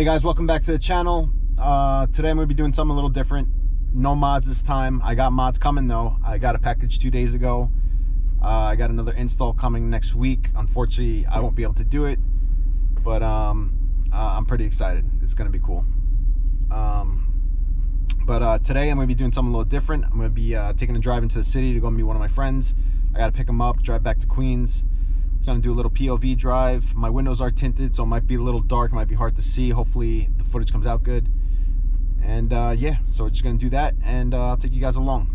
Hey guys, welcome back to the channel. Today I'm going to be doing something a little different. No mods this time. I got mods coming though. I got a package 2 days ago. I got another install coming next week. Unfortunately, I won't be able to do it, but I'm pretty excited. It's going to be cool. Today I'm going to be doing something a little different. I'm going to be taking a drive into the city to go meet one of my friends. I got to pick him up, drive back to Queens. Just gonna do a little POV drive. My windows are tinted, so it might be a little dark, it might be hard to see. Hopefully the footage comes out good. And yeah, so we're just gonna do that, and I'll take you guys along.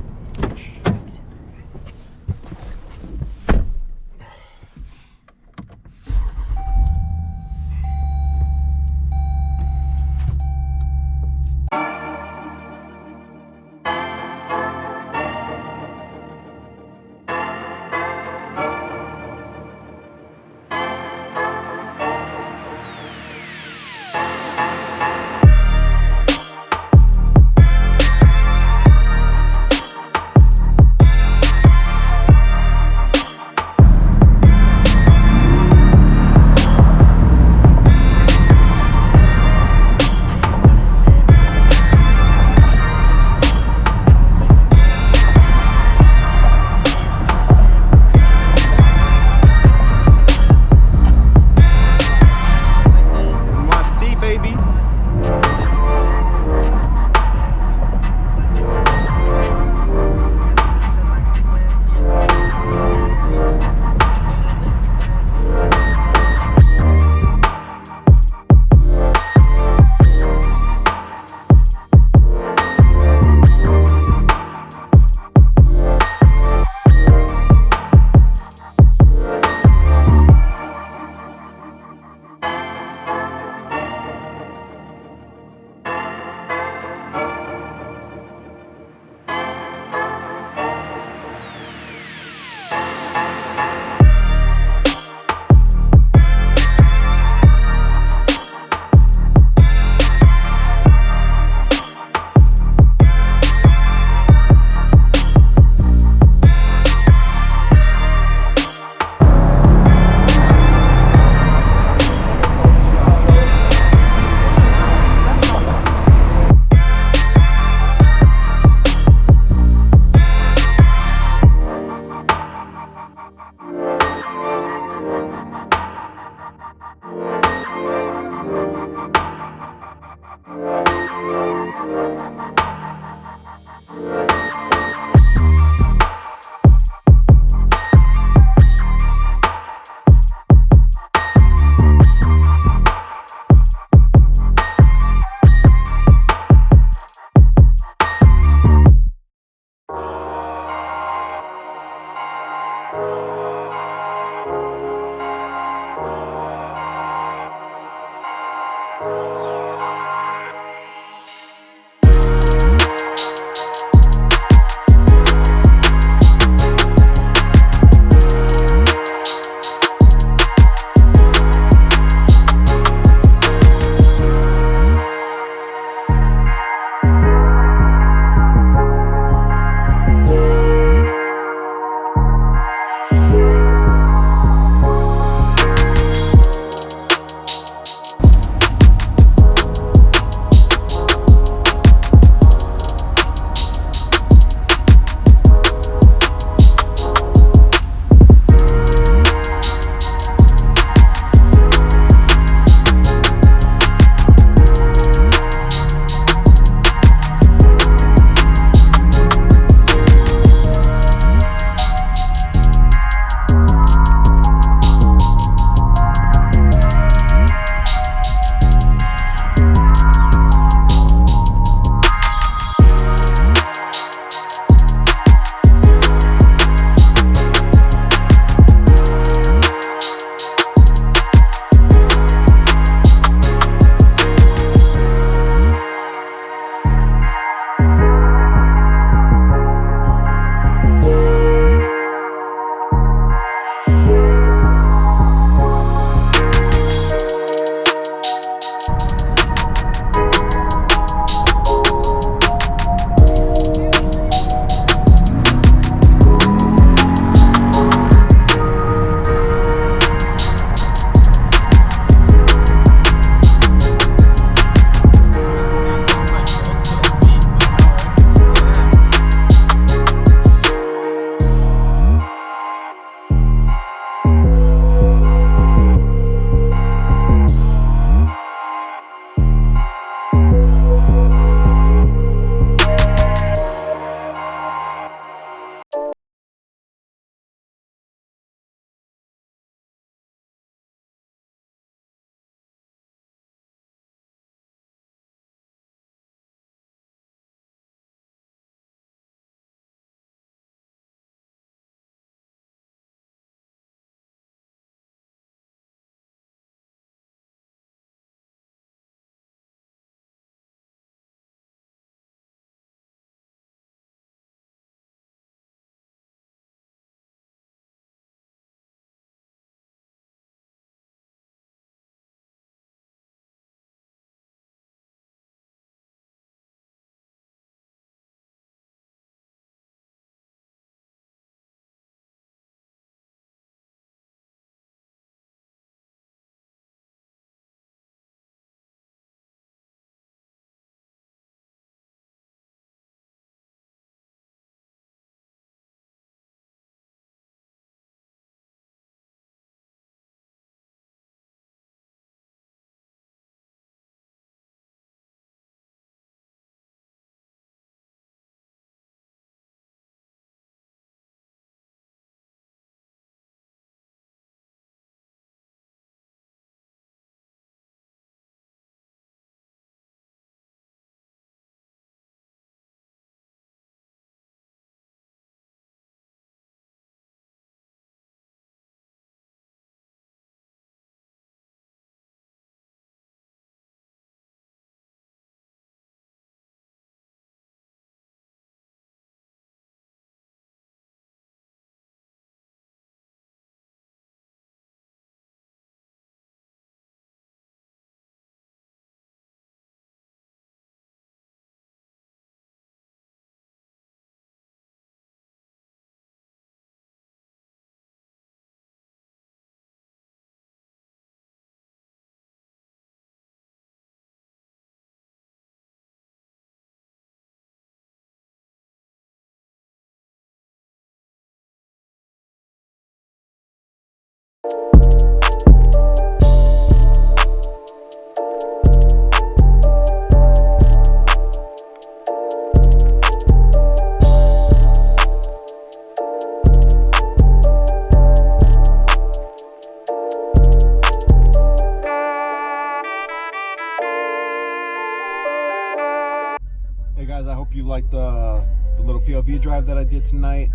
guys, I hope you liked the little POV drive that I did tonight.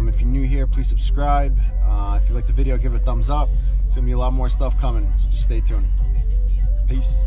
If you're new here, please subscribe. If you like the video, give it a thumbs up. There's gonna be a lot more stuff coming, so just stay tuned. Peace.